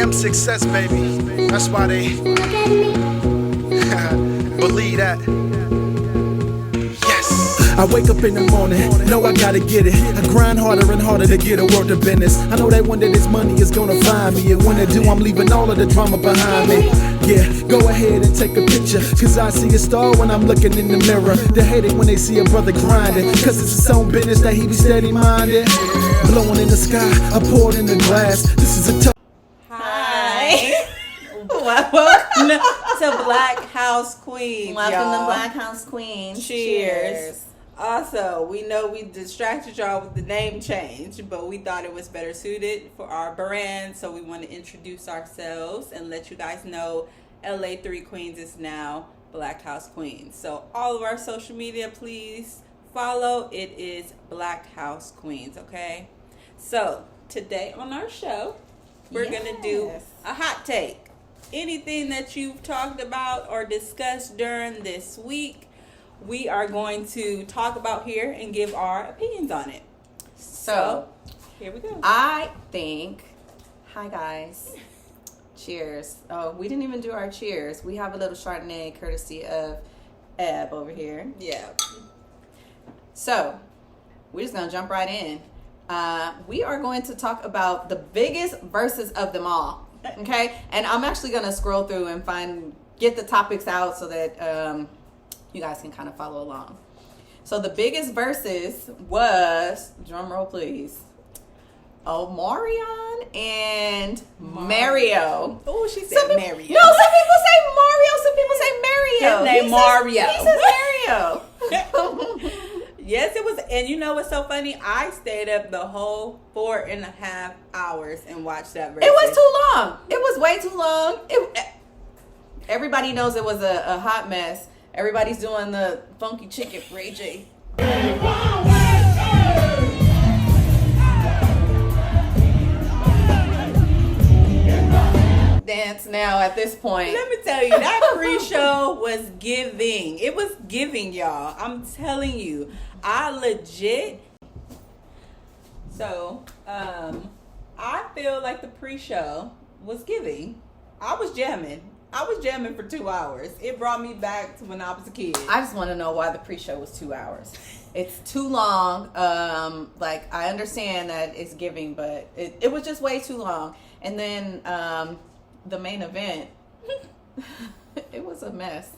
am success, baby. That's why they believe that. I wake up in the morning, know I gotta get it. I grind harder and harder to get a work to business. I know that one day this money is gonna find me, and when it do, I'm leaving all of the drama behind me. Yeah, go ahead and take a picture, cause I see a star when I'm looking in the mirror. They hate it when they see a brother grinding, cause it's his own business that he be steady minded. Blowing in the sky, I poured in the glass. This is a tough. Hi. Welcome to Black House Queens. Welcome y'all. to Black House Queens. Cheers. Also, we know we distracted y'all with the name change, but we thought it was better suited for our brand, so we want to introduce ourselves and let you guys know LA 3 Queens is now Black House Queens. So all of our social media, please follow. It is Black House Queens, okay? So today on our show, we're going to do a hot take. Anything that you've talked about or discussed during this week, we are going to talk about here and give our opinions on it. So here we go. I think, hi guys, cheers. Oh, we didn't even do our cheers. We have a little Chardonnay courtesy of Eb over here. Yeah. So we're just gonna jump right in. We are going to talk about the biggest verses of them all. Okay, and I'm actually gonna scroll through and get the topics out so that you guys can kind of follow along. So the biggest verses was, drum roll please, Omarion and Mario. Oh, she said Mario. No, some people say Mario, some people say Mario. His name Mario. He says Mario. Yes, it was. And you know what's so funny? I stayed up the whole 4.5 hours and watched that verse. It was too long. It was way too long. Everybody knows it was a hot mess. Everybody's doing the funky chicken Ray J. Dance now at this point. Let me tell you, that pre-show was giving. It was giving, y'all. I'm telling you. I legit. So, I feel like the pre-show was giving. I was jamming for 2 hours. It brought me back to when I was a kid. I just want to know why the pre-show was 2 hours. It's too long. Like, I understand that it's giving, but it was just way too long. And then the main event, it was a mess.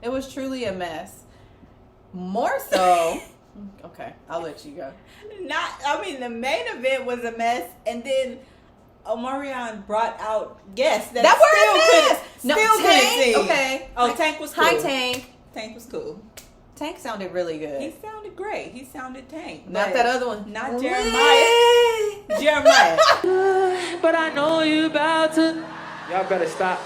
It was truly a mess. More so, okay, I'll let you go. The main event was a mess, and then Omarion brought out guests that still couldn't sing. Okay. Oh, Tank was cool. Hi, Tank. Tank was cool. Tank sounded really good. He sounded great. He sounded Tank. Not that other one. Not Jeremiah. Jeremiah. But I know you about to. Y'all better stop.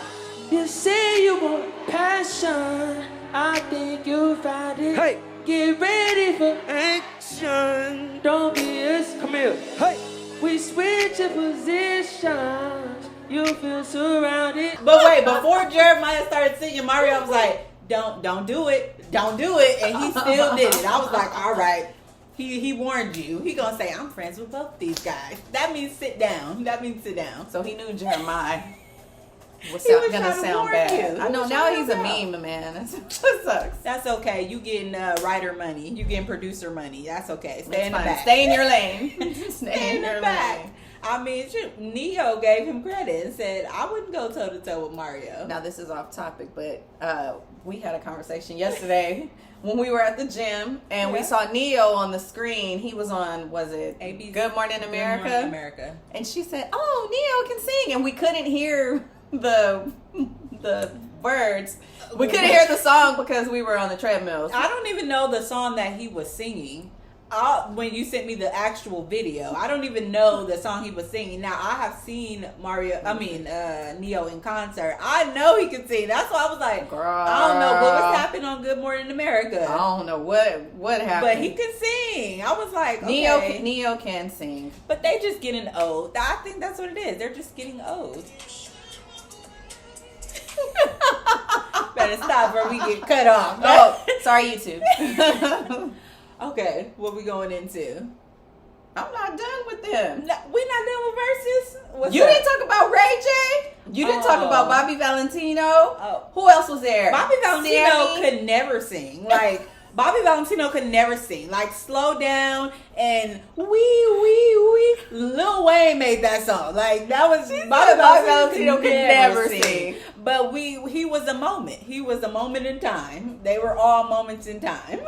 You say you want passion. I think you found it. Hey. Get ready for action. Don't be us. Come here. Hey. We switch your positions. You feel surrounded. But wait, before Jeremiah started singing, Mario was like, Don't do it. Don't do it. And he still did it. I was like, all right. He warned you. He gonna say, I'm friends with both these guys. That means sit down. So he knew Jeremiah was He was gonna trying to sound warn bad. you. I He know was now trying to he's a help out. meme, man. That sucks. That's okay. You getting writer money. You getting producer money. That's okay. Stay in the Fine. back. Stay in your lane. Stay in the back. I mean, Neo gave him credit and said, I wouldn't go toe to toe with Mario. Now this is off topic, but we had a conversation yesterday when we were at the gym and we saw Neo on the screen. He was on, was it ABC, Good Morning America? Good Morning America. And she said, "Oh, Neo can sing," and we couldn't hear the words. We couldn't hear the song because we were on the treadmills. I don't even know the song that he was singing. When you sent me the actual video, I don't even know the song he was singing. Now I have seen Neo in concert. I know he can sing. That's why I was like, Girl. I don't know what was happening on Good Morning America. I don't know what happened. But he can sing. I was like, okay. Neo can sing. But they just getting old. I think that's what it is. They're just getting old. Better stop or we get cut off. Oh, sorry, YouTube. Okay, what we going into? I'm not done with them. No, we're not done with verses. What's You up? didn't talk about Ray J? You didn't talk about Bobby Valentino. Oh. Who else was there? Bobby Valentino Sammy? could never sing. Like, Bobby Valentino could never sing. Like, Slow Down and Wee. Lil Wayne made that song. Like, that was Bobby Valentino could never sing. But he was a moment. He was a moment in time. They were all moments in time.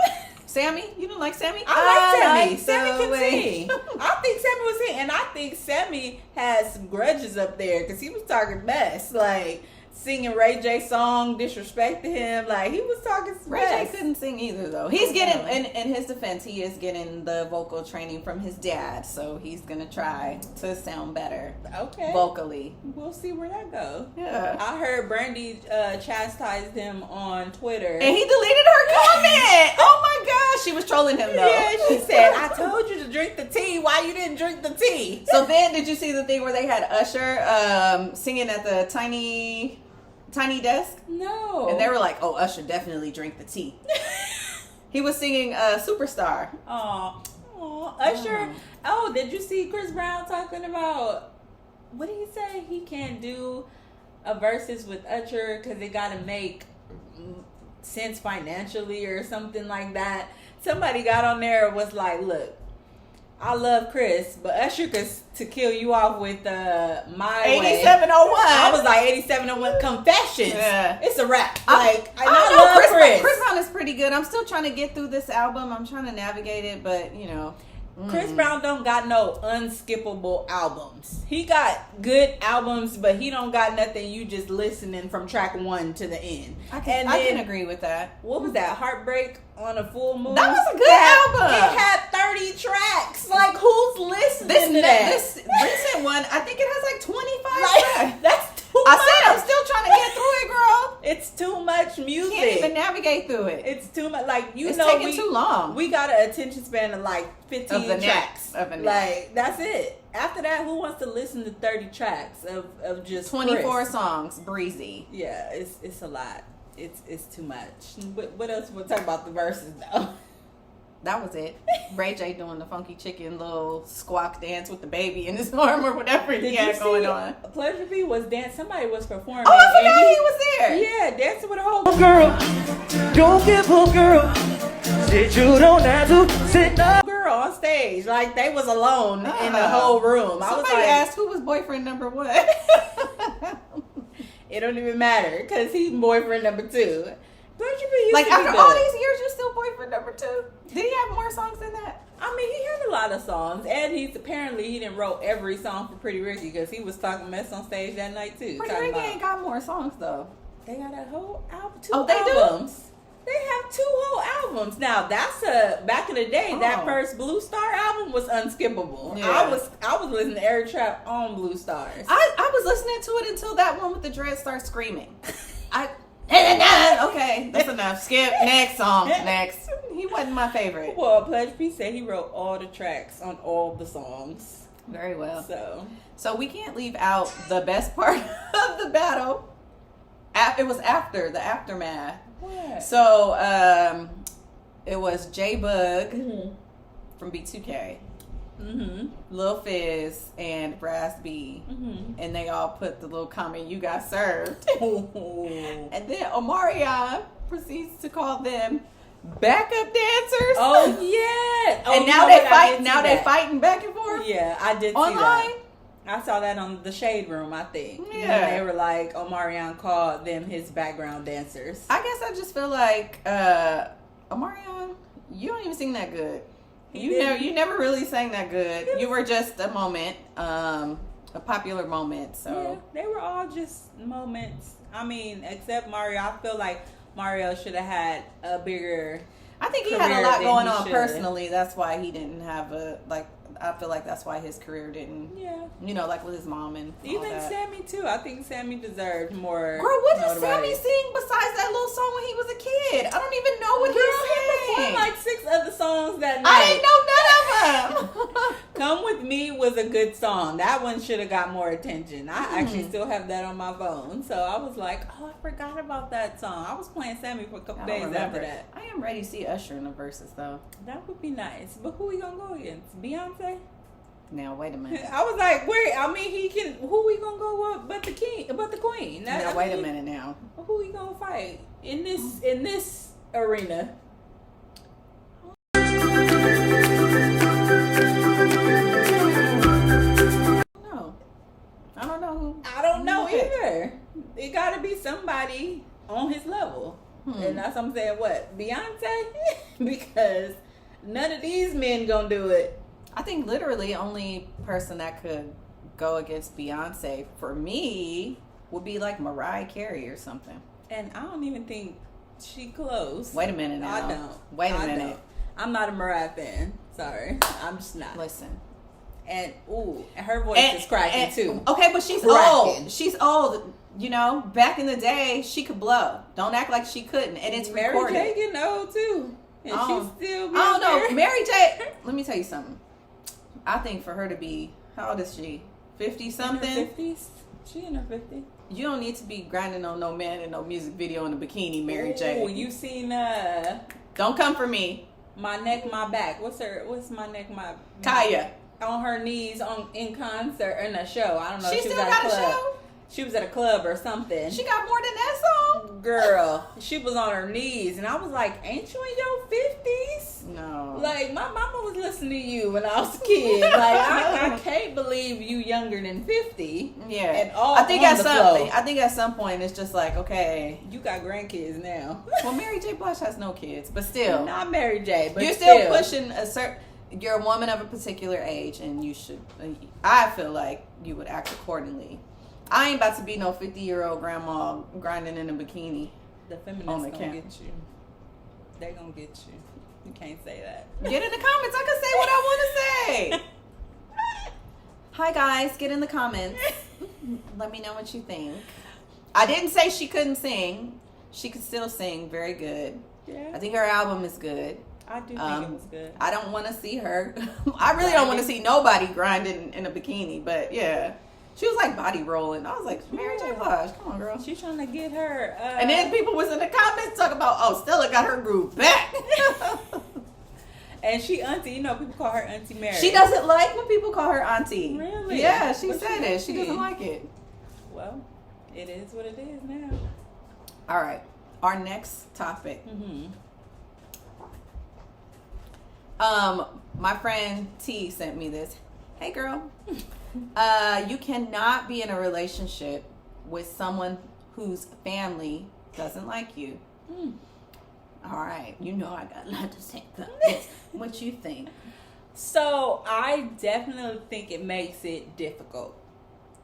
Sammy? You didn't like Sammy? I like Sammy. like Sammy can the sing. I think Sammy was singing. And I think Sammy has some grudges up there because he was talking mess. Like, singing Ray J song, disrespecting him. Like, he was talking some Ray J mess. couldn't sing either, though. He's getting, in his defense, he is getting the vocal training from his dad, so he's going to try to sound better vocally. We'll see where that goes. Yeah. I heard Brandy chastised him on Twitter. And he deleted her comment. Oh my gosh. She was trolling him, though. Yeah, she said, I told you to drink the tea. Why you didn't drink the tea? So then, did you see the thing where they had Usher singing at the tiny desk? No. And they were like, oh, Usher definitely drink the tea. He was singing Superstar. Oh, Usher. Oh, did you see Chris Brown talking about, what did he say? He can't do a verses with Usher because they got to make sense financially or something like that. Somebody got on there and was like, look, I love Chris, but Usher could to kill you off with my 8701. I was like 8701 Confessions. Yeah. It's a rap. I love Chris. Chris Brown is pretty good. I'm still trying to get through this album. I'm trying to navigate it, but you know. Chris Brown don't got no unskippable albums. He got good albums, but he don't got nothing you just listening from track 1 to the end. I can agree with that. What was that? Heartbreak on a Full Moon? That was a good album. It had 30 tracks. Like, who's listening to that? This recent one, I think it has like 25 tracks. That's too much. I said I'm still trying to get through it, girl. It's too much music. Can't even navigate through it. It's too much. Like, it's taking too long. We got an attention span of like 15 tracks. Like, that's it. After that, who wants to listen to 30 tracks of just 24 Chris? songs, breezy. Yeah, it's a lot. It's too much. What else? We'll talk about the verses though. That was it. Ray J doing the funky chicken little squawk dance with the baby in his arm or whatever he had going on. Pleasure P was dance. Somebody was performing. Oh, I forgot he was there. Yeah, dancing with a whole Girl, don't give up, girl. Said you don't have to sit up. girl on stage. Like, they was alone in the whole room. I was Somebody like, asked who was boyfriend number 1. it don't even matter because he's boyfriend number 2. Pleasure P used Like, to be after good. all these years, you're still boyfriend number 2? Did he have more songs than that? I mean, he had a lot of songs, and he didn't wrote every song for Pretty Ricky because he was talking mess on stage that night too. Pretty Ricky ain't got more songs though. They got a whole album, Oh, they do? albums. They have 2 whole albums. Now that's back in the day. That first Blue Star album was unskippable. Yeah. I was listening to Eric Trap on Blue Stars. I was listening to it until that one with the dread starts screaming. Okay, that's enough. Skip. Next song. Next. He wasn't my favorite. Well, Pleasure P said he wrote all the tracks on all the songs. Very well. So we can't leave out the best part of the battle. It was after the aftermath. what? So it was J Bug from B2K, Lil Fizz, and Brass B, and they all put the little comment, "You got served." And then Omarion proceeds to call them backup dancers. Oh yeah. Oh, and now they fighting back and forth. Yeah, I did see Online. that. I saw that on the Shade Room, I think. Yeah. And they were like, Omarion called them his background dancers. I guess I just feel like Omarion, you don't even sing that good. You never really sang that good. You were just a moment, a popular moment. So yeah, they were all just moments. I mean, except Mario. I feel like Mario should have had a bigger. I think he had a career lot than going he on should. personally. That's why he didn't have I feel like that's why his career didn't. Yeah. You know, like with his mom and all Even that. Sammy too. I think Sammy deserved more. Girl, what did notoriety. Sammy sing besides that little song when he was a kid? I don't even know what Girl, he he sang. performed like 6 other songs that I night. ain't know none of them. Come With Me was a good song. That one should have got more attention. I actually still have that on my phone. So I was like, oh, I forgot about that song. I was playing Sammy for a couple days after that. I am ready to see Usher in the verses though. That would be nice. But who we gonna go against? Beyonce? Now wait a minute. I was like, wait. I mean, he can. Who we gonna go with? But the queen. Now wait a minute. Now Who we gonna fight in this arena? no, I don't know who. I don't know Okay. either. It got to be somebody on his level, and that's what I'm saying. What, Beyonce? Because none of these men gonna do it. I think literally only person that could go against Beyonce for me would be like Mariah Carey or something. And I don't even think she close. Wait a minute now. I don't. Wait a I minute. don't. I'm not a Mariah fan. Sorry, I'm just not. Listen. And her voice is cracking too. Okay, but she's Cracking. old. She's old. You know, back in the day, she could blow. Don't act like she couldn't. And it's Mary recorded. J getting old too, and she's still. I don't know. Mary J. Let me tell you something. I think for her to be, how old is she? 50 something. In her 50s. She in her 50s. You don't need to be grinding on no man in no music video in a bikini, Mary J. Oh, you seen Don't come for me, My Neck, My Back? What's My Neck, My Kaya. On her knees in concert in a show. I don't know. She if she still was at got a club. show. She was at a club or something. She got more than that song. Girl, she was on her knees, and I was like, "Ain't you in your 50s?" No. Like, my mama was listening to you when I was a kid. Like, I can't believe you younger than 50. Yeah. And all I think on at the some flow. I think at some point it's just like, okay. You got grandkids now. Well, Mary J. Blige has no kids, but still. Not Mary J, but You're still pushing a certain. You're a woman of a particular age, and you should. I feel like you would act accordingly. I ain't about to be no 50-year-old grandma grinding in a bikini. The feminists on the gonna camp. get you. They gonna get you. You can't say that. Get in the comments. I can say what I want to say. Hi guys, get in the comments. Let me know what you think. I didn't say she couldn't sing. She could still sing very good. Yeah, I think her album is good. I do think it was good. I don't want to see her. I really don't want to see nobody grinding in a bikini, but yeah. She was like body rolling. I was like, Mary J. Blige, come on, girl. She's trying to get her. And then people was in the comments talking about, oh, Stella got her groove back. And she auntie, you know, people call her Auntie Mary. She doesn't like when people call her auntie. Really? Yeah, she What's said she it. She auntie? doesn't like it. Well, it is what it is now. All right. Our next topic. Mm-hmm. My friend T sent me this. Hey, girl. You cannot be in a relationship with someone whose family doesn't like you. All right. You know I got a lot to say about this. What you think? So I definitely think it makes it difficult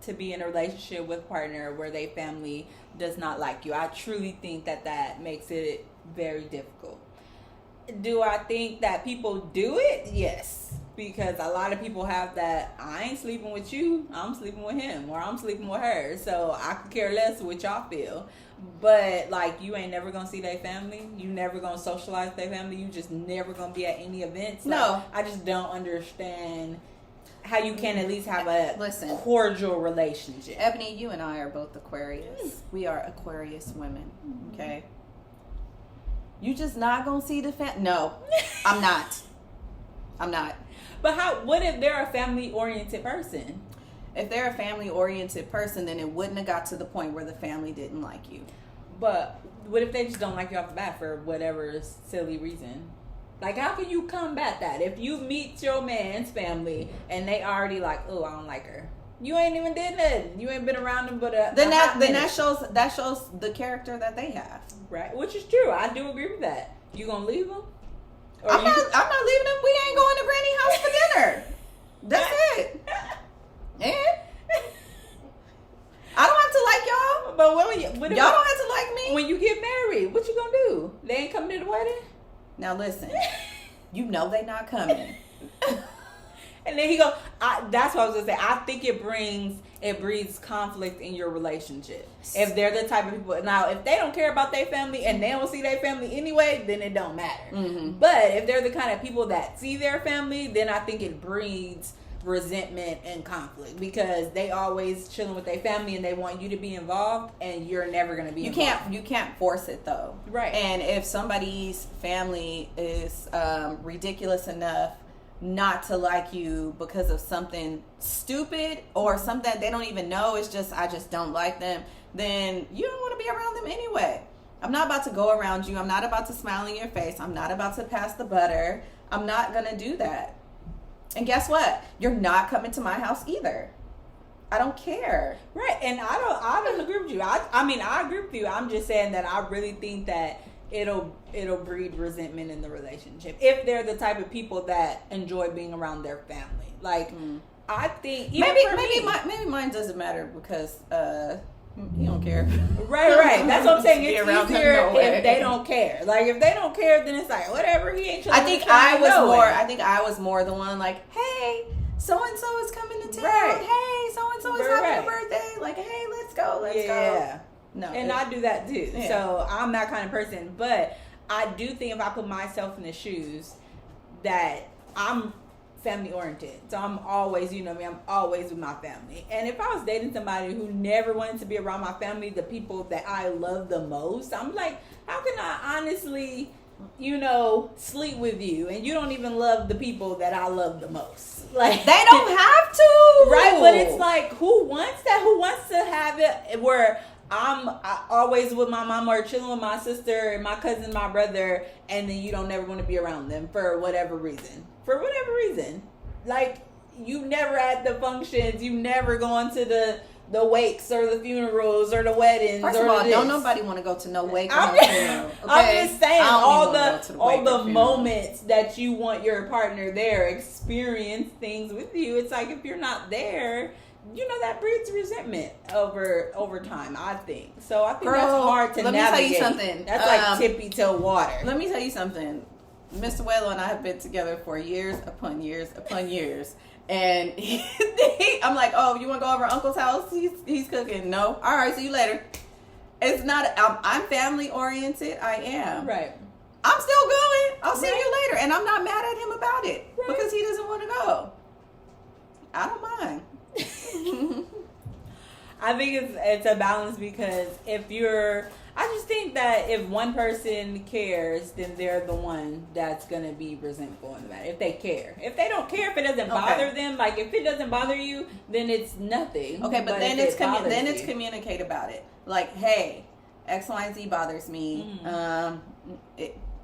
to be in a relationship with a partner where their family does not like you. I truly think that makes it very difficult. Do I think that people do it? Yes. Because a lot of people have that, I ain't sleeping with you, I'm sleeping with him, or I'm sleeping with her. So I could care less what y'all feel. But, like, you ain't never going to see their family. You never going to socialize with their family. You just never going to be at any events. Like, No. I just don't understand how you can at least have a Listen. cordial relationship. Ebony, you and I are both Aquarius. We are Aquarius women. Okay? You just not going to see the family? No, I'm not. I'm not. But what if they're a family-oriented person? If they're a family-oriented person, then it wouldn't have got to the point where the family didn't like you. But what if they just don't like you off the bat for whatever silly reason? Like, how can you combat that? If you meet your man's family and they already like, oh, I don't like her. You ain't even did nothing. You ain't been around them but that shows the character that they have. Right, which is true. I do agree with that. You gonna leave them? Or I'm not leaving them. We ain't going to Granny house for dinner. That's it. And I don't have to like y'all. But what Y'all don't have to like me. When you get married, what you gonna do? They ain't coming to the wedding? Now listen, you know they not coming. And then he go, that's what I was gonna say. I think it breeds conflict in your relationship. If they're the type of people, now if they don't care about their family and they don't see their family anyway, then it don't matter. Mm-hmm. But if they're the kind of people that see their family, then I think it breeds resentment and conflict because they always chilling with their family and they want you to be involved and you're never gonna be involved. You can't force it though. Right. And if somebody's family is ridiculous enough not to like you because of something stupid or something that they don't even know, it's just I just don't like them, then you don't want to be around them anyway. I'm not about to go around you. I'm not about to smile in your face. I'm not about to pass the butter. I'm not going to do that. And guess what? You're not coming to my house either. I don't care. Right. And I don't agree with you. I mean, I agree with you. I'm just saying that I really think that it'll breed resentment in the relationship if they're the type of people that enjoy being around their family. Like, I think maybe mine doesn't matter because he don't care. Right. That's what I'm saying. Be It's around them, easier no way. if they don't care. Like, if they don't care, then it's like whatever. He ain't. I think I was more the one like, hey, so and so is coming to town. Right. Hey, so and so is having a birthday. Like, hey, let's go. Yeah. No, And I do that too. Yeah. So I'm that kind of person. But I do think if I put myself in the shoes, that I'm family oriented. So I'm always, I'm always with my family. And if I was dating somebody who never wanted to be around my family, the people that I love the most, I'm like, how can I honestly, sleep with you and you don't even love the people that I love the most? Like, they don't have to. Right? But it's like, who wants that? Who wants to have it where I always with my mama or chilling with my sister and my cousin, my brother, and then you don't never want to be around them for whatever reason. Like, you never at the functions, you never going to the wakes or the funerals or the weddings. First of all, don't nobody want to go to no wake or no funeral. Okay? I'm just saying, all the moments moments that you want your partner there, experience things with you. It's like, if you're not there, that breeds resentment over time, I think. So I think that's hard to navigate. Let me tell you something. That's like tippy toe water. Let me tell you something. Mr. Whalen and I have been together for years upon years upon years. And I'm like, oh, you want to go over Uncle's house? He's cooking. No. All right, see you later. It's not, I'm family oriented. I am. Right. I'm still going. I'll see you later. And I'm not mad at him about it because he doesn't want to go. I don't mind. I think it's a balance because I just think that if one person cares, then they're the one that's going to be resentful in that. If they care. If they don't care, if it doesn't bother them, like if it doesn't bother you, then it's nothing. Okay, but then it's communicate about it. Like, hey, X, Y, and Z bothers me.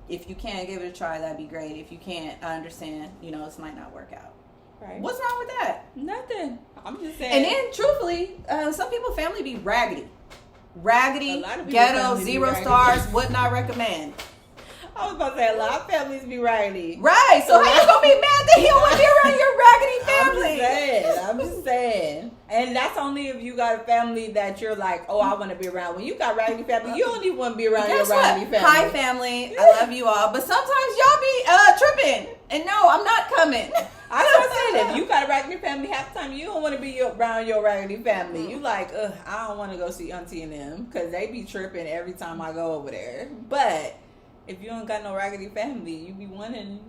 If you can give it a try, that'd be great. If you can't, I understand. This might not work out. Right. What's wrong with that? Nothing. I'm just saying. And then, truthfully, some people's family be raggedy, ghetto, 0 stars. Would not recommend. I was about to say, a lot of families be raggedy. Right. So how you gonna be mad that he don't want to be around your raggedy family? I'm just saying. And that's only if you got a family that you're like, oh, I want to be around. When you got raggedy family, you don't even want to be around your raggedy family. Hi, family. I love you all. But sometimes y'all be tripping. And no, I'm not coming. I was saying, if you got a raggedy family, half the time you don't want to be around your raggedy family. You like, I don't want to go see auntie and them because they be tripping every time I go over there. But if you don't got no raggedy family, you be wanting,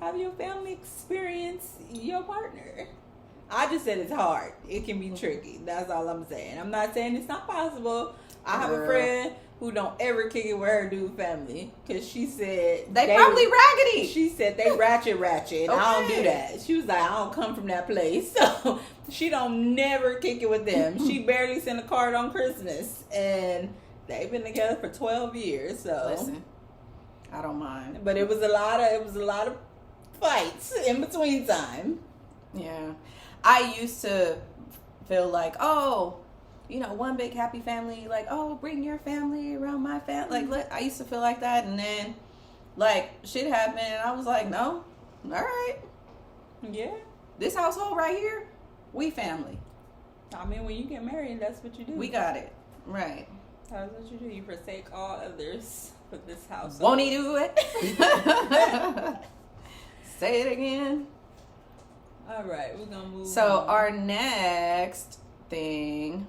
have your family experience your partner. I just said it's hard. It can be tricky. That's all I'm saying. I'm not saying it's not possible. I have a friend who don't ever kick it with her dude family because she said they probably raggedy. She said they ratchet. And I don't do that. She was like, I don't come from that place, so she don't never kick it with them. She barely sent a card on Christmas, and they've been together for 12 years. So listen, I don't mind, but it was a lot of fights in between time. Yeah, I used to feel like, one big happy family, like, oh, bring your family around my family. Like, I used to feel like that, and then, like, shit happened, and I was like, no, all right. Yeah. This household right here, we family. I mean, when you get married, that's what you do. We got it. Right. That's what you do. You forsake all others for this household. Won't he do it? Say it again. All right, we're going to move So, on. our next thing...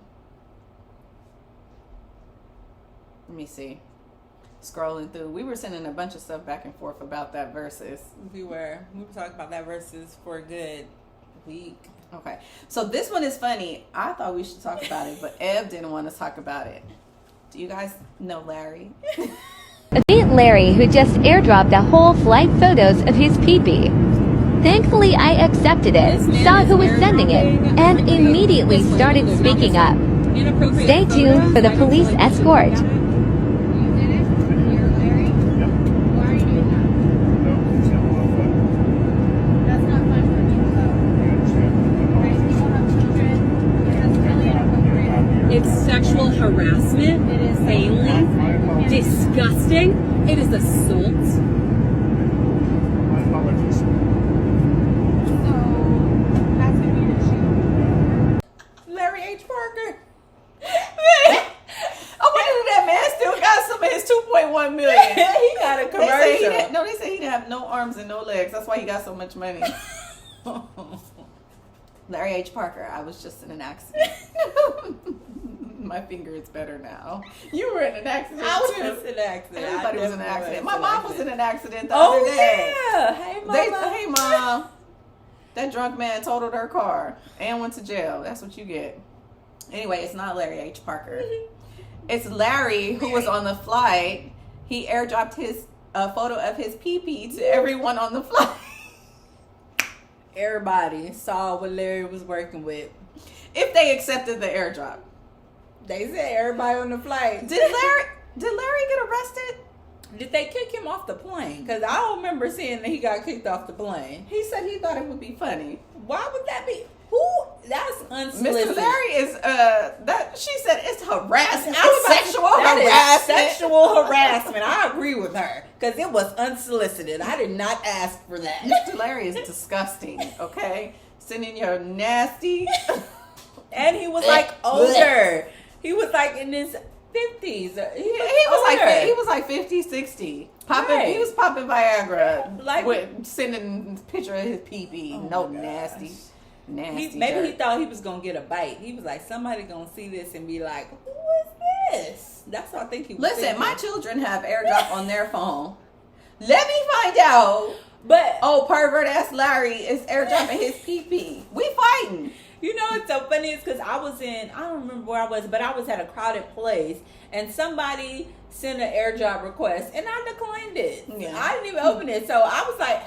Let me see. Scrolling through. We were sending a bunch of stuff back and forth about that versus. We were talking about that versus for a good week. Okay. So this one is funny. I thought we should talk about it, but Ev didn't want to talk about it. Do you guys know Larry? A Larry, who just airdropped a whole flight photos of his pee-pee. Thankfully, I accepted it, saw who was sending it, and immediately started speaking up. Stay tuned for the police escort. It's sexual harassment. It is failing. Disgusting. It is assault. Larry H. Parker. I wonder if that man still got some of his 2.1 million. He got a commercial. They say he didn't have no arms and no legs. That's why he got so much money. Larry H. Parker, I was just in an accident. My finger is better now. You were in an accident I was too. in an accident. Everybody was in an accident. My mom was in an accident the Oh other day. yeah. Hey mama. Hey mom. That drunk man totaled her car and went to jail. That's what you get. Anyway, it's not Larry H. Parker. It's Larry who was on the flight. He airdropped his photo of his pee-pee to everyone on the flight. Everybody saw what Larry was working with. If they accepted the airdrop. They said everybody on the flight. Did Larry get arrested? Did they kick him off the plane? Because I don't remember seeing that he got kicked off the plane. He said he thought it would be funny. Why would that be? Who? That's unsolicited. Mr. Larry is that she said it's harassment. I was It's about to- sexual that is harassment. Sexual harassment. I agree with her because it was unsolicited. I did not ask for that. Mr. Larry is disgusting. Okay, sending your nasty. And he was like older. He was like in his 50s. He was like 50, 60. Popping, Right. He was popping Viagra, Like- with sending a picture of his pee-pee. No, nasty. Maybe he jerk. thought he was gonna get a bite. He was like, somebody gonna see this and be like, who is this? That's what I think he was Listen, thinking. my children have AirDrop on their phone. Let me find out. But Pervert ass Larry is airdropping his pee-pee. We fighting. you know what's so funny is because I don't remember where I was, but I was at a crowded place and somebody sent an airdrop request and I declined it. Yeah. I didn't even open it. So I was like,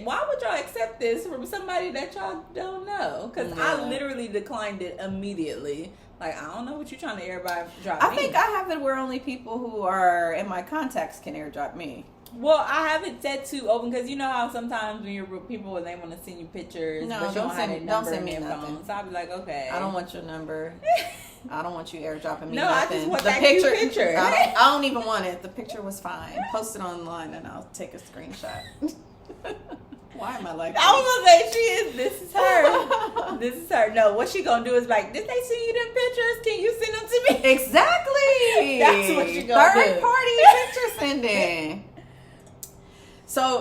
why would y'all accept this from somebody that y'all don't know? Because I literally declined it immediately. Like, I don't know what you're trying to airdrop I me. think I have it where only people who are in my contacts can airdrop me. Well, I have it set to open because you know how sometimes when you're with people and they want to send you pictures, No, but you don't have send- their don't number send in me their nothing. phone. So I'll be like, okay. I don't want your number. I don't want you airdropping me No, I nothing. just want the that picture, cute picture. I don't even want it. The picture was fine. Post it online and I'll take a screenshot. Why am I like I was gonna say she is. This is her. This is her. No, what she gonna do is like, did they send you them pictures? Can you send them to me? Exactly. That's what you gonna do. Third party picture sending. So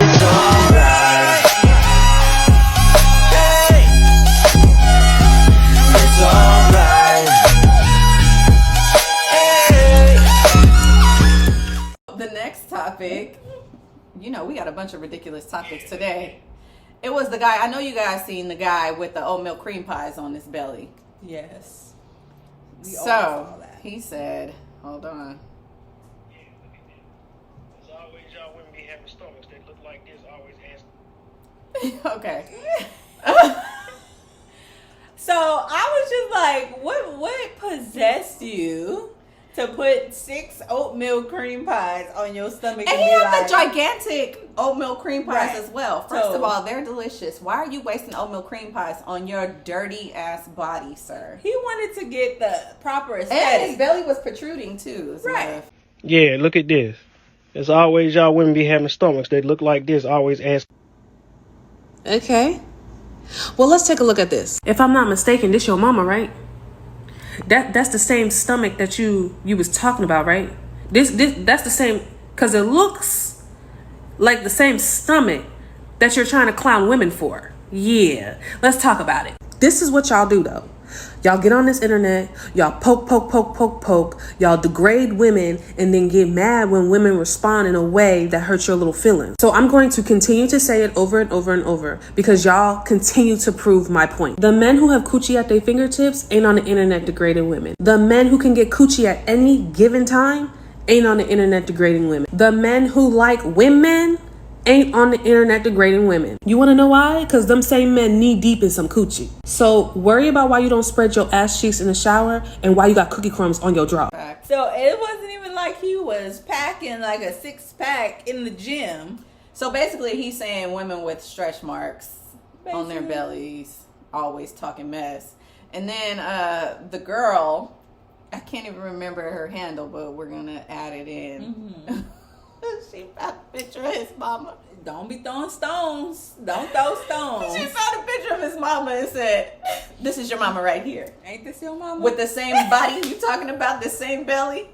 the next topic, you know, we got a bunch of ridiculous topics today. It was the guy, I know you guys seen the guy with the oatmeal cream pies on his belly. Yes. We all So saw that. he said, hold on. As always, y'all women be having stomachs that look like this. Always ask. Okay. So I was just like, what possessed you to put 6 oatmeal cream pies on your stomach? And he be had like, the gigantic oatmeal cream pies Right. as well. First So- of all, they're delicious. Why are you wasting oatmeal cream pies on your dirty ass body, sir? He wanted to get the proper And his aesthetic. belly was protruding too. as Right. well. Yeah, look at this. As always, y'all women be having stomachs that look like this. Always ask. Okay. Well, let's take a look at this. If I'm not mistaken, this your mama, right? That's the same stomach that you was talking about, right? This that's the same, cause it looks like the same stomach that you're trying to clown women for. Yeah. Let's talk about it. This is what y'all do though. Y'all get on this internet, y'all poke, y'all degrade women, and then get mad when women respond in a way that hurts your little feelings. So I'm going to continue to say it over and over and over because y'all continue to prove my point. The men who have coochie at their fingertips ain't on the internet degrading women. The men who can get coochie at any given time ain't on the internet degrading women. The men who like women ain't on the internet degrading women. You want to know why? Because them same men knee deep in some coochie. So worry about why you don't spread your ass cheeks in the shower and why you got cookie crumbs on your draw. So it wasn't even like he was packing like a 6-pack in the gym. So basically he's saying women with stretch marks on their bellies always talking mess. And then the girl, I can't even remember her handle, but we're going to add it in. Mm-hmm. She found a picture of his mama. Don't be throwing stones. Don't throw stones. She found a picture of his mama and said, "This is your mama right here." Ain't this your mama? With the same body you talking about, the same belly.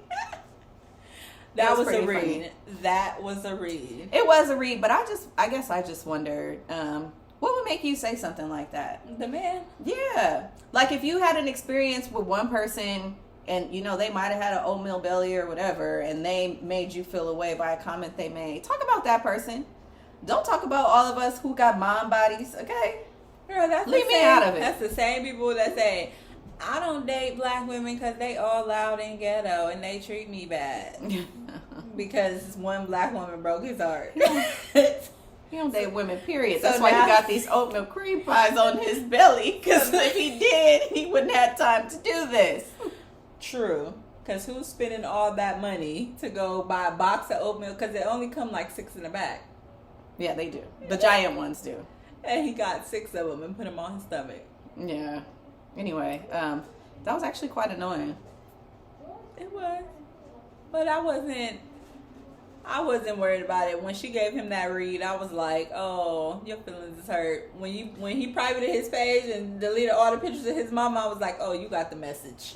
That was a read. Funny. That was a read. It was a read, but I guess I just wondered, what would make you say something like that? The man. Yeah. Like if you had an experience with one person and, you know, they might have had an oatmeal belly or whatever, and they made you feel away by a comment they made. Talk about that person. Don't talk about all of us who got mom bodies, okay? Girl, leave me out of it. That's the same people that say, I don't date black women because they all loud and ghetto and they treat me bad. Because one black woman broke his heart. He don't date women, period. That's why he got these oatmeal cream pies on his belly. Because if he did, he wouldn't have time to do this. True. Because who's spending all that money to go buy a box of oatmeal? Because they only come like 6 in the back. Yeah, they do. The giant ones do. And he got 6 of them and put them on his stomach. Yeah. Anyway, that was actually quite annoying. It was. But I wasn't worried about it. When she gave him that read, I was like, oh, your feelings is hurt. When he privated his page and deleted all the pictures of his mama, I was like, oh, you got the message.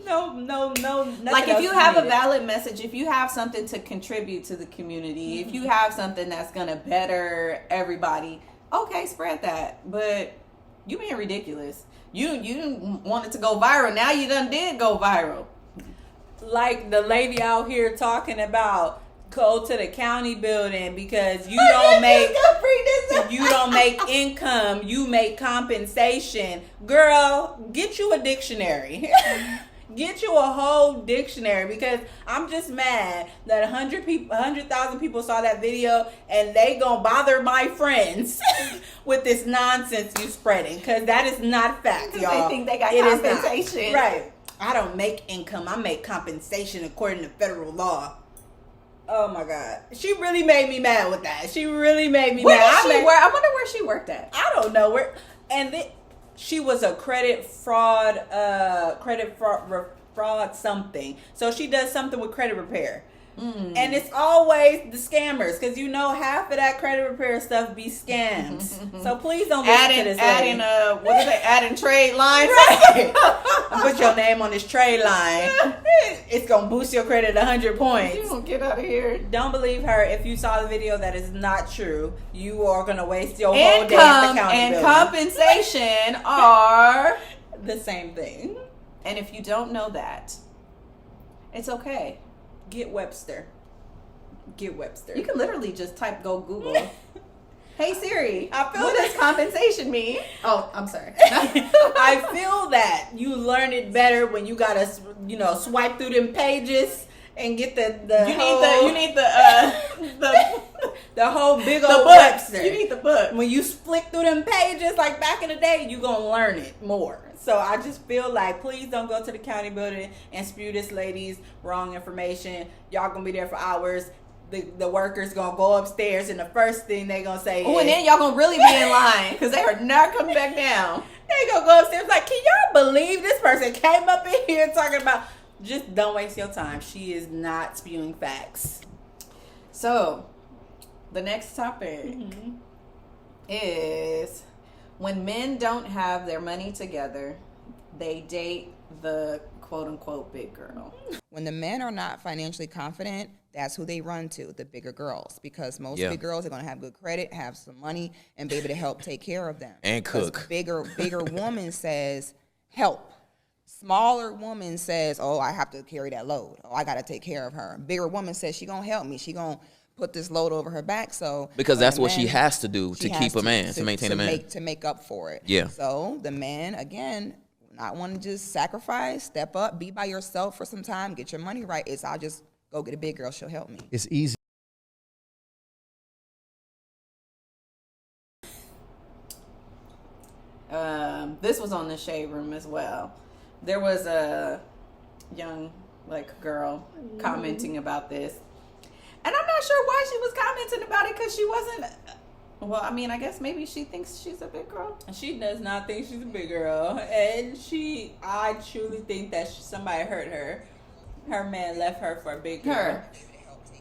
No, like if you have a valid message, if you have something to contribute to the community, if you have something that's gonna better everybody, okay, spread that. But you being ridiculous. You wanted to go viral. Now you done did go viral. Like the lady out here talking about go to the county building because you don't make income, you make compensation. Girl, get you a dictionary. Get you a whole dictionary, because I'm just mad that 100,000 people saw that video and they gonna bother my friends with this nonsense you spreading, because that is not fact, y'all. They think they got compensation. Right. I don't make income. I make compensation according to federal law. Oh my God. She really made me mad with that. She really made me mad. I wonder where she worked at. I don't know where. And she was a credit fraud something. So she does something with credit repair. And it's always the scammers, because you know half of that credit repair stuff be scams. So please don't listen to this lady. Adding trade lines? Right. Put your name on this trade line. It's going to boost your credit 100 points. You don't get out of here. Don't believe her. If you saw the video, that is not true. You are going to waste your whole day at the county and building. compensation are the same thing. And if you don't know that, it's okay. Get Webster. You can literally just go Google. Hey Siri, what does compensation mean? Oh, I'm sorry. I feel that you learn it better when you gotta, swipe through them pages and get the whole big old Webster. You need the book. When you flick through them pages like back in the day, you gonna learn it more. So I just feel like, please don't go to the county building and spew this lady's wrong information. Y'all gonna be there for hours. The workers gonna go upstairs, and the first thing they gonna say is, and then y'all gonna really be in line, because they are not coming back down. They gonna go upstairs like, can y'all believe this person came up in here talking about? Just don't waste your time. She is not spewing facts. So the next topic is, when men don't have their money together, they date the quote-unquote big girl. When the men are not financially confident, that's who they run to, the bigger girls, because most big girls are going to have good credit, have some money, and be able to help take care of them. And cook. Bigger woman says, help. Smaller woman says, oh, I have to carry that load. Oh, I got to take care of her. Bigger woman says, she going to help me. She going to put this load over her back. So because that's what she has to do to keep a man, to maintain a man. To make up for it. Yeah. So the man, again, not want to just sacrifice, step up, be by yourself for some time, get your money right, it's I'll just go get a big girl, she'll help me. It's easy. This was on the Shade Room as well. There was a young girl commenting about this, and I'm not sure why she was commenting about it, because she wasn't. Well, I mean, I guess maybe she thinks she's a big girl. She does not think she's a big girl, and I truly think that somebody hurt her. Her man left her for a big girl.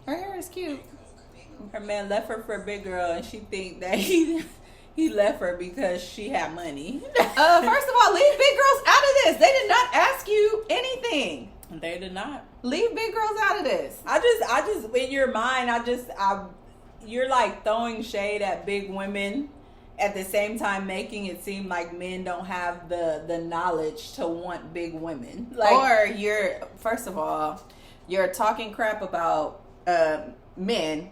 Her hair is cute. Her man left her for a big girl, and she think that he left her because she had money. First of all, leave big girls out of this. They did not ask you anything. They did not. Leave big girls out of this. I just in your mind, you're like throwing shade at big women, at the same time making it seem like men don't have the knowledge to want big women. Or first of all, you're talking crap about men,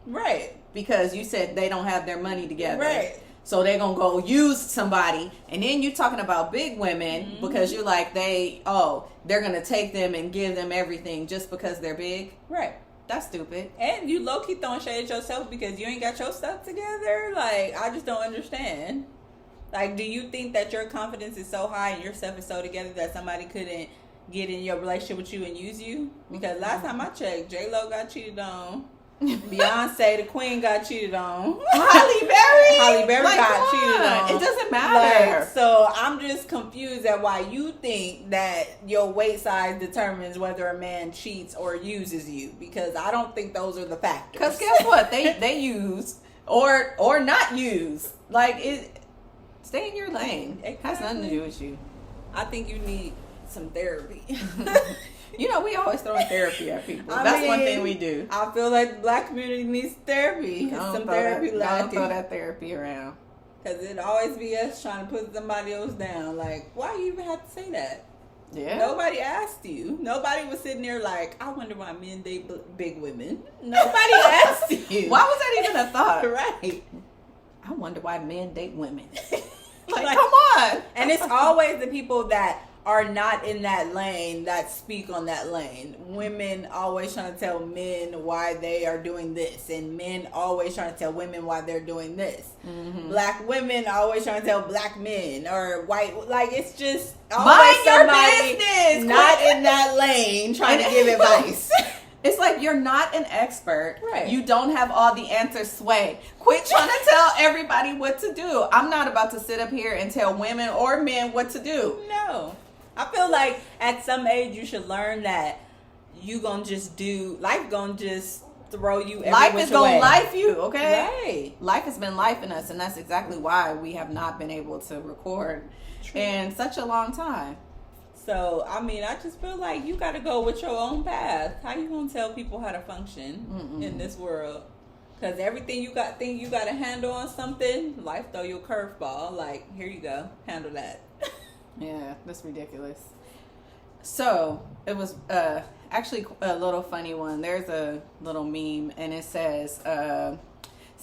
right? Because you said they don't have their money together, right? So they're gonna go use somebody, and then you talking about big women because you're like they're gonna take them and give them everything just because they're big, right? That's stupid. And you low-key throwing shade at yourself because you ain't got your stuff together. I just don't understand. Do you think that your confidence is so high and your stuff is so together that somebody couldn't get in your relationship with you and use you? Because last time I checked, J-Lo got cheated on. Beyonce, the queen, got cheated on. Halle Berry got cheated on. It doesn't matter. So I'm just confused at why you think that your weight size determines whether a man cheats or uses you, because I don't think those are the factors. Because guess what? They use or not use. Stay in your lane. It has nothing to do with you. I think you need some therapy. We always throw therapy at people. That's one thing we do. I feel like the black community needs therapy. Some therapy lacking. Don't throw that therapy around. Because it always be us trying to put somebody else down. Why you even have to say that? Yeah. Nobody asked you. Nobody was sitting there I wonder why men date big women. Nobody asked you. Why was that even a thought? Right. I wonder why men date women. Come on. And it's always the people that are not in that lane that speak on that lane. Women always trying to tell men why they are doing this, and men always trying to tell women why they're doing this. Black women always trying to tell black men, or white, it's just always somebody not in that lane trying to give advice. It's like you're not an expert. Right. You don't have all the answers, Sway. Quit trying to tell everybody what to do. I'm not about to sit up here and tell women or men what to do. No. I feel like at some age you should learn that you gonna just life gonna just throw you every life which is gonna way. life you, okay? Right. Life has been lifing us, and that's exactly why we have not been able to record in such a long time. So, I just feel like you got to go with your own path. How you going to tell people how to function in this world? Because everything you got to handle on something, life throw you a curveball. Here you go. Handle that. Yeah, that's ridiculous. So, it was actually a little funny one. There's a little meme, and it says,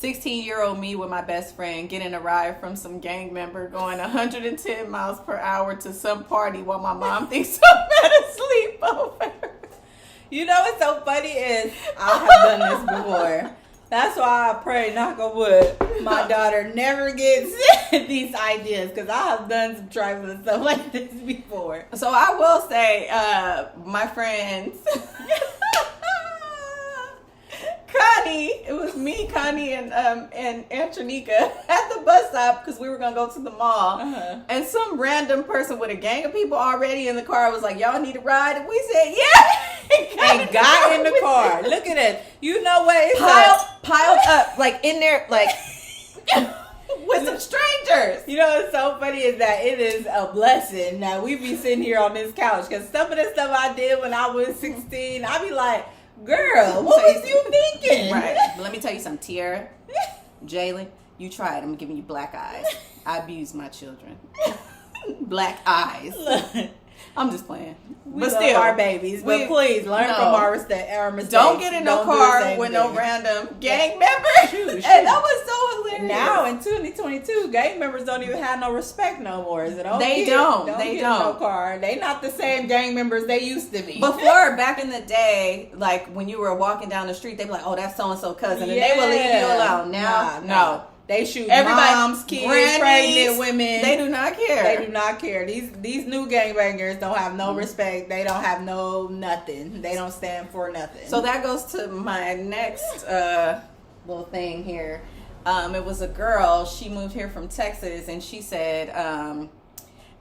16-year-old me with my best friend getting a ride from some gang member going 110 miles per hour to some party while my mom thinks I'm at a sleepover. You know what's so funny is I have done this before. That's why I pray, knock on wood, my daughter never gets these ideas, because I have done some trifling stuff like this before. So I will say, my friends... Connie, it was me, Connie, and Antonika at the bus stop because we were gonna go to the mall, and some random person with a gang of people already in the car was like, "Y'all need a ride?" And we said, "Yeah," and got in the car. Look at it. You know what? It's piled up in there with some strangers. You know what's so funny is that it is a blessing that we be sitting here on this couch, because some of the stuff I did when I was 16, I be like, girl, what was you thinking? Right. But let me tell you something, Tiara, Jalen, you tried. I'm giving you black eyes. I abuse my children. Black eyes. Look, I'm just playing. We But love still, our babies, but please learn from our mistakes. Don't get in no car with no random gang members. Shoot. And that was so hilarious. Now in 2022, gang members don't even have no respect no more. So They get don't. in no car. They not the same gang members they used to be. Before, back in the day, like when you were walking down the street, they'd be like, "Oh, that's so and so cousin," and they will leave you alone. Now, no. They shoot Everybody, moms, kids, grannies, pregnant women. They do not care. They do not care. These new gangbangers don't have no respect. They don't have no nothing. They don't stand for nothing. So that goes to my next little thing here. It was a girl. She moved here from Texas, and she said,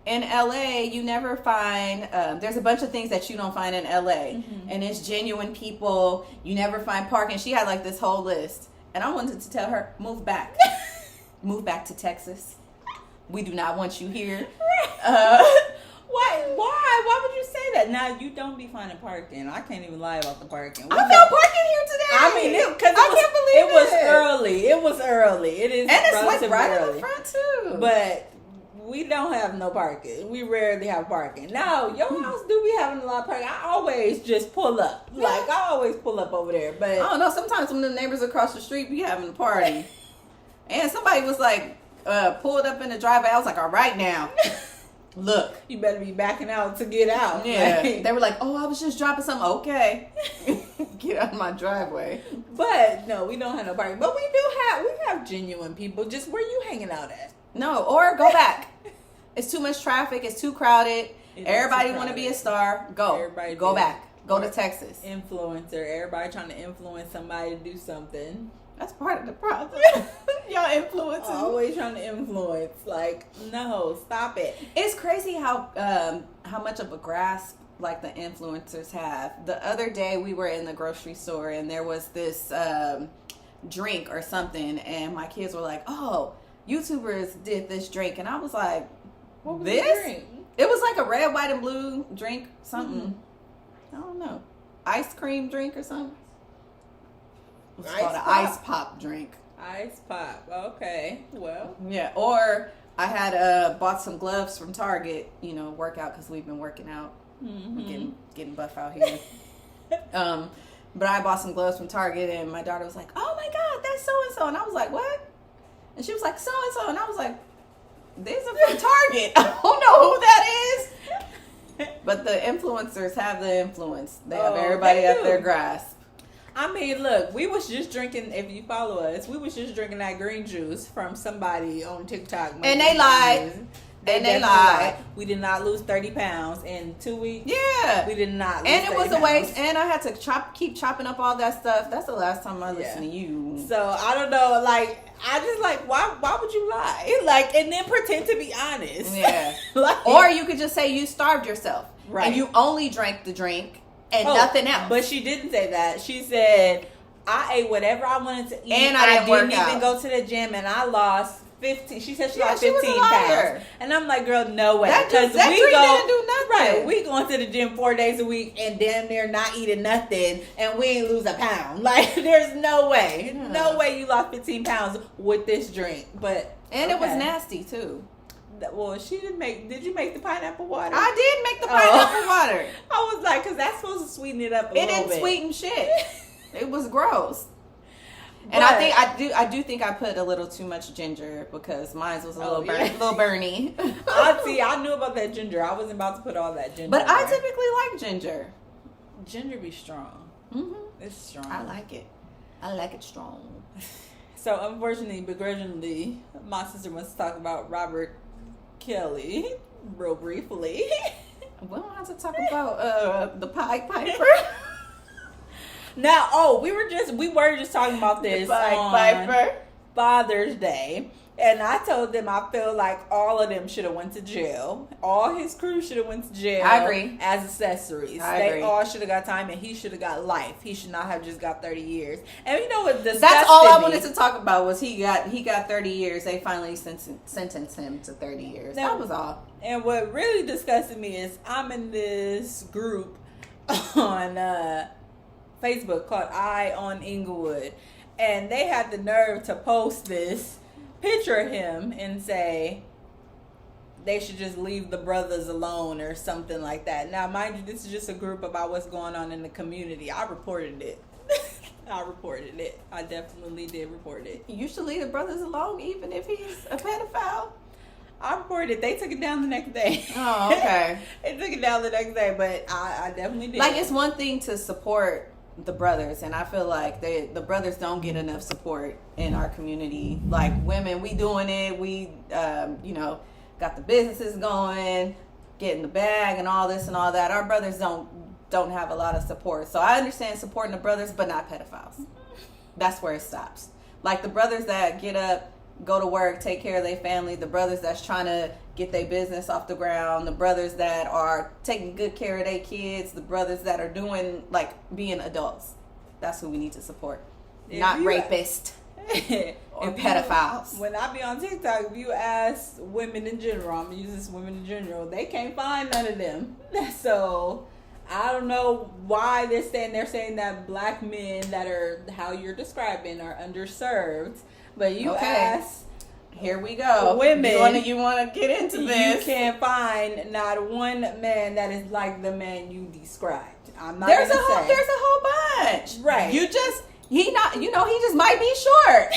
in LA, you never find, there's a bunch of things that you don't find in LA. Mm-hmm. And it's genuine people. You never find parking. She had like this whole list. And I wanted to tell her, move back. Move back to Texas. We do not want you here. Why? Why would you say that? Now, you don't be finding parking. I can't even lie about the parking. I found parking here today. I mean, it was early. It was early. It is, and it's like right early. in the front too. But we don't have no parking. We rarely have parking. Now, your house do be having a lot of parking. I always just pull up. Like, I always pull up over there. But I don't know. Sometimes when the neighbors across the street be having a party, and somebody was like pulled up in the driveway, I was like, all right now. Look, you better be backing out to get out. Yeah, like, they were like, "Oh, I was just dropping something." Okay, get out of my driveway. But no, we don't have no parking. But we have genuine people. Just where you hanging out at? No, or go back. It's too much traffic. It's too crowded. Everybody want to be a star. Go back. Go to Texas. Influencer. Everybody trying to influence somebody to do something. That's part of the problem. Y'all influencing. Always trying to influence. Like, no, stop it. It's crazy how much of a grasp like the influencers have. The other day we were in the grocery store and there was this drink or something, and my kids were like, "Oh, YouTubers did this drink," and I was like, "What was this the drink?" It was like a red, white, and blue drink. Something. I don't know. Ice cream drink or something. It's called an ice pop drink. Ice pop. Okay. Well. Yeah. Or I had bought some gloves from Target. You know, workout because we've been working out. Mm-hmm. Getting buff out here. But I bought some gloves from Target, and my daughter was like, "Oh my God, that's so and so," and I was like, "What?" And she was like, "So and so," and I was like, "These are from Target. I don't know who that is." But the influencers have the influence. They have everybody at their grasp. I mean, look, we was just drinking, if you follow us, we was just drinking that green juice from somebody on TikTok. And they lied. They lied. We did not lose 30 pounds in 2 weeks. Yeah. We did not lose And it 30 was a pounds. waste. And I had to keep chopping up all that stuff. That's the last time I listened to you. So, I don't know, like, I just like, why would you lie? Like, and then pretend to be honest. Yeah. Like, or you could just say you starved yourself. Right. And you only drank the drink. And nothing else. But she didn't say that. She said, I ate whatever I wanted to eat. And I didn't even go to the gym, and I lost 15. She said she lost she was 15 a liar. pounds. And I'm like, girl, no way. That drink didn't do nothing. Right. We going to the gym 4 days a week and damn near not eating nothing, and we ain't lose a pound. Like, there's no way. Yeah. No way you lost 15 pounds with this drink. But And it was nasty too. Well, she didn't make. Did you make the pineapple water? I did make the pineapple water. I was like, because that's supposed to sweeten it up a little bit. It didn't sweeten shit. It was gross. And But, I do think I put a little too much ginger because mine was a little burny. I knew about that ginger. I wasn't about to put all that ginger. But I typically like ginger. Ginger be strong. Mm-hmm. It's strong. I like it. I like it strong. So unfortunately, begrudgingly, my sister wants to talk about Robert Kelly real briefly. We don't have to talk about the Pied Piper. Now, we were just talking about this on Father's Day, and I told them I feel like all of them should have went to jail. All his crew should have went to jail. I agree. As accessories. They all should have got time, and he should have got life. He should not have just got 30 years. And you know what? That's all I wanted to talk about was he got 30 years. They finally sentenced him to 30 years. That was all. And what really disgusted me is I'm in this group on Facebook called Eye on Inglewood, and they had the nerve to post this picture of him and say, they should just leave the brothers alone or something like that. Now, mind you, this is just a group about what's going on in the community. I reported it. I definitely did report it. You should leave the brothers alone, even if he's a pedophile. I reported it. They took it down the next day. Oh, okay. They took it down the next day, but I definitely did. Like, it's one thing to support the brothers, and I feel like the brothers don't get enough support in our community. Like, women, we doing it. We, got the businesses going, getting the bag and all this and all that. Our brothers don't have a lot of support. So I understand supporting the brothers, but not pedophiles. That's where it stops. Like, the brothers that get up, go to work, take care of their family, the brothers that's trying to get their business off the ground, the brothers that are taking good care of their kids, the brothers that are doing, like, being adults. That's who we need to support. Not rapists or pedophiles. When I be on TikTok, if you ask women in general, I'm going to use this women in general, they can't find none of them. So I don't know why they're saying that black men that are how you're describing are underserved. But you ask, here we go. Women, you want to get into this? You can't find not one man that is like the man you described. I'm not. There's a whole bunch. Right. He just might be short.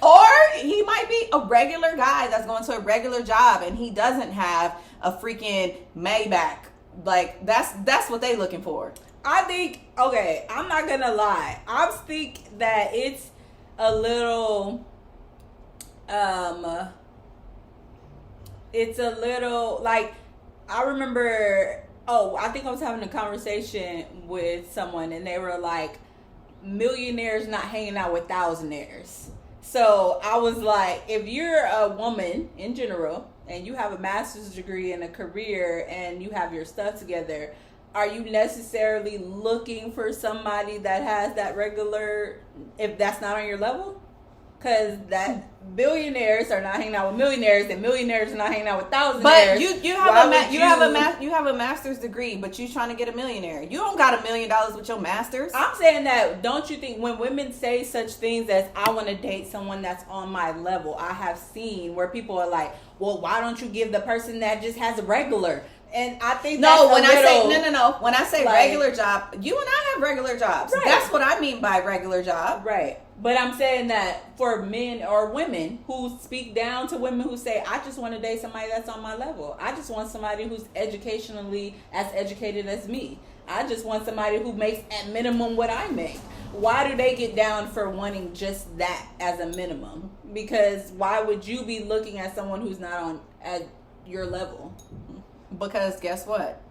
or he might be a regular guy that's going to a regular job and he doesn't have a freaking Maybach. Like, that's what they looking for. I think, okay, I'm not gonna lie. I think that it's a little, like, I remember, I think I was having a conversation with someone and they were like, millionaires not hanging out with thousandaires. So I was like, if you're a woman in general and you have a master's degree and a career and you have your stuff together, are you necessarily looking for somebody that has that regular, if that's not on your level? Because that billionaires are not hanging out with millionaires and millionaires are not hanging out with thousandaires. But you have a master's degree, but you trying to get a millionaire. You don't got $1 million with your master's. I'm saying that, don't you think when women say such things as, I want to date someone that's on my level, I have seen where people are like, well, why don't you give the person that just has a regular? And I think when I say like, regular job, you and I have regular jobs. Right. That's what I mean by regular job. Right. But I'm saying that for men or women who speak down to women who say, I just want to date somebody that's on my level. I just want somebody who's educationally as educated as me. I just want somebody who makes at minimum what I make. Why do they get down for wanting just that as a minimum? Because why would you be looking at someone who's not at your level? Because guess what?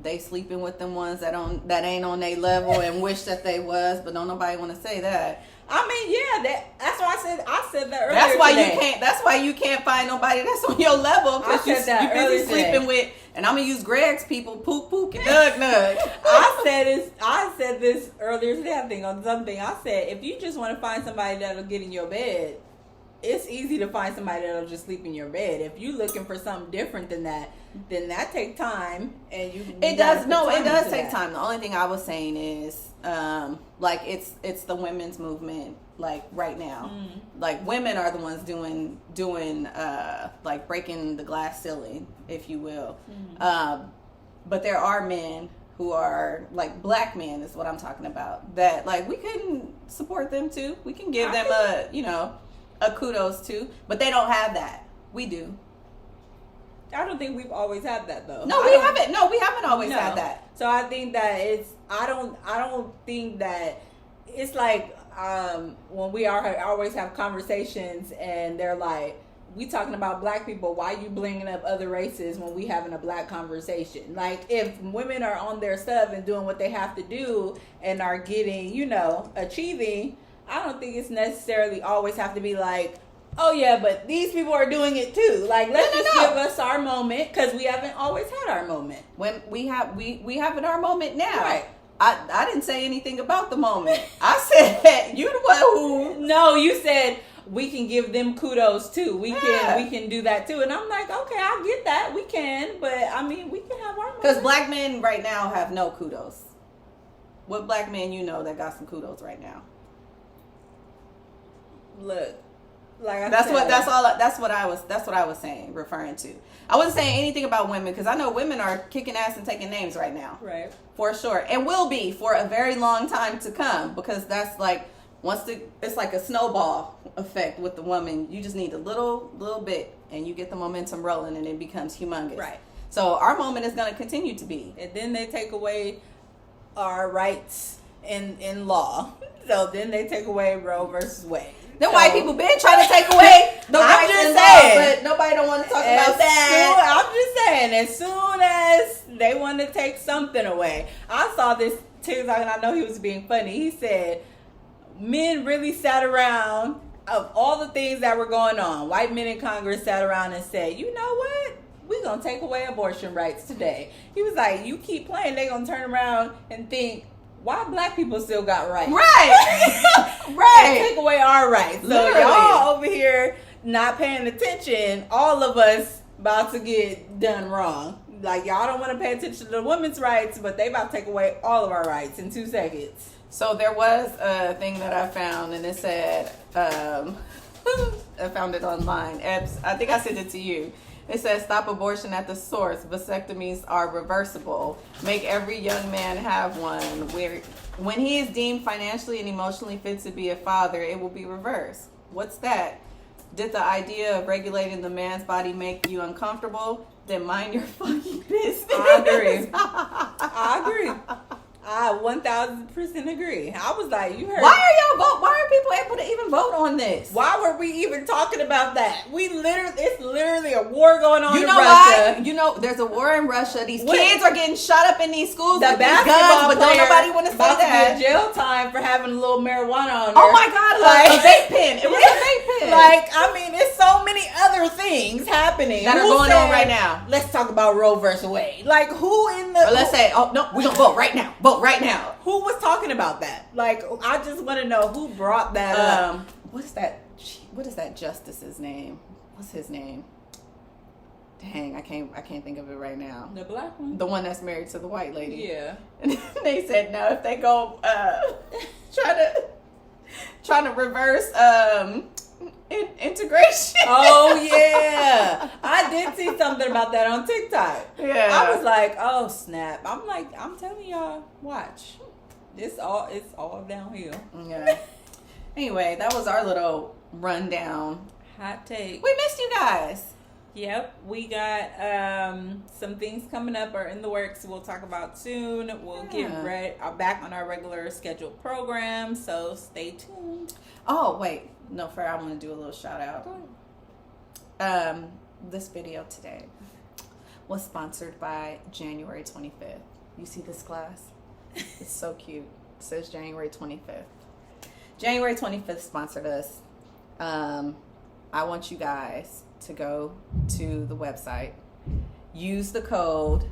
They sleeping with them ones that ain't on their level and wish that they was, but don't nobody want to say that. I mean, yeah, that's why I said that earlier. That's why you can't find nobody that's on your level, because you busy sleeping with. And I'm gonna use Greg's people, poop and nug. I said this earlier today. I think on something I said, if you just want to find somebody that'll get in your bed, it's easy to find somebody that'll just sleep in your bed. If you're looking for something different than that, then that takes time, and it does take time. The only thing I was saying is, like, it's the women's movement, like, right now. Like, women are the ones doing like breaking the glass ceiling, if you will. But there are men who are like black men, is what I'm talking about, that like we can support them too. We can give them a kudos too, but they don't have that. We do. I don't think we've always had that though. No, we haven't. No, we haven't always had that. So I think that I don't think that it's like when we always have conversations and they're like, we talking about black people, why you bringing up other races when we having a black conversation? Like, if women are on their stuff and doing what they have to do and are getting, achieving, I don't think it's necessarily always have to be like, oh yeah, but these people are doing it too. Like, let's give us our moment, because we haven't always had our moment. When we have our moment now. Right. I didn't say anything about the moment. I said you the one who. No, you said we can give them kudos too. We can do that too. And I'm like, okay, I get that. We can, but I mean, we can have our moment. Because black men right now have no kudos. What black men that got some kudos right now? Look, Like that's what I was saying, referring to. I wasn't saying anything about women because I know women are kicking ass and taking names right now, right? For sure, and will be for a very long time to come because that's like it's like a snowball effect with the woman. You just need a little bit, and you get the momentum rolling, and it becomes humongous. Right. So our moment is going to continue to be, and then they take away our rights in law. So then they take away Roe versus Wade. Then white people been trying to take away the rights in law, but nobody don't want to talk about that. I'm just saying, as soon as they want to take something away, I saw this TikTok and I know he was being funny. He said, men really sat around of all the things that were going on. White men in Congress sat around and said, you know what? We're going to take away abortion rights today. He was like, you keep playing, they're going to turn around and think, why black people still got rights? Right. Right. Take away our rights. So literally, y'all over here not paying attention, all of us about to get done wrong. Like, y'all don't want to pay attention to the women's rights, but they about to take away all of our rights in 2 seconds. So there was a thing that I found, and it said, I found it online. I think I sent it to you. It says, stop abortion at the source. Vasectomies are reversible. Make every young man have one. When he is deemed financially and emotionally fit to be a father, it will be reversed. What's that? Did the idea of regulating the man's body make you uncomfortable? Then mind your fucking business. I agree. I 1000% agree. I was like, you heard. Why are people able to even vote on this? Why were we even talking about that? It's literally a war going on in Russia. Why? You know, there's a war in Russia. These kids are getting shot up in these schools with these guns, but don't nobody want to say that. To get jail time for having a little marijuana on there. Oh my God, like a vape pen. It was a vape pen. Like, I mean, it's so many other things happening that are going on right now. Let's talk about Roe versus Wade. Like, who in the... Or let's say, oh, no, we're going to vote right now. Vote right now. Who was talking about that? Like, I just want to know who brought that up. What is that justice's name? What's his name? Dang, I can't think of it right now. The black one? The one that's married to the white lady. Yeah. And they said no, if they go trying to reverse integration. Oh yeah. I did see something about that on TikTok. Yeah. I was like, oh snap. I'm telling y'all, watch. It's all downhill. Yeah. Anyway, that was our little rundown. Hot take. We missed you guys. Yep, we got some things coming up or in the works we'll talk about soon. We'll get back on our regular scheduled program, so stay tuned. Oh, wait. No, I want to do a little shout out. This video today was sponsored by January 25th. You see this glass? It's so cute. It says January 25th. January 25th sponsored us. I want you guys to go to the website, use the code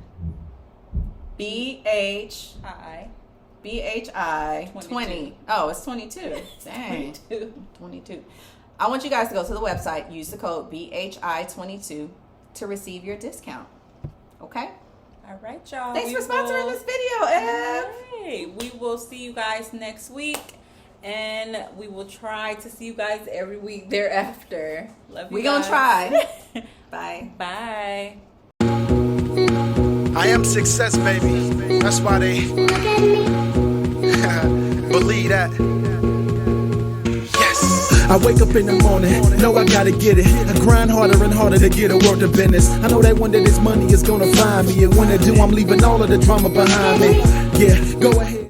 BHI 20. Oh, it's 22. Dang. 22. I want you guys to go to the website, use the code BHI 22 to receive your discount. Okay? All right, y'all. Thanks for sponsoring this video, Ev. Hey, we will see you guys next week. And we will try to see you guys every week thereafter. Love you. We're going to try. Bye. Bye. I am success, baby. That's why they believe that. Yes. I wake up in the morning, know I gotta get it. I grind harder and harder to get a work to business. I know that one day this money is gonna find me, and when it do, I'm leaving all of the drama behind me. Yeah, go ahead.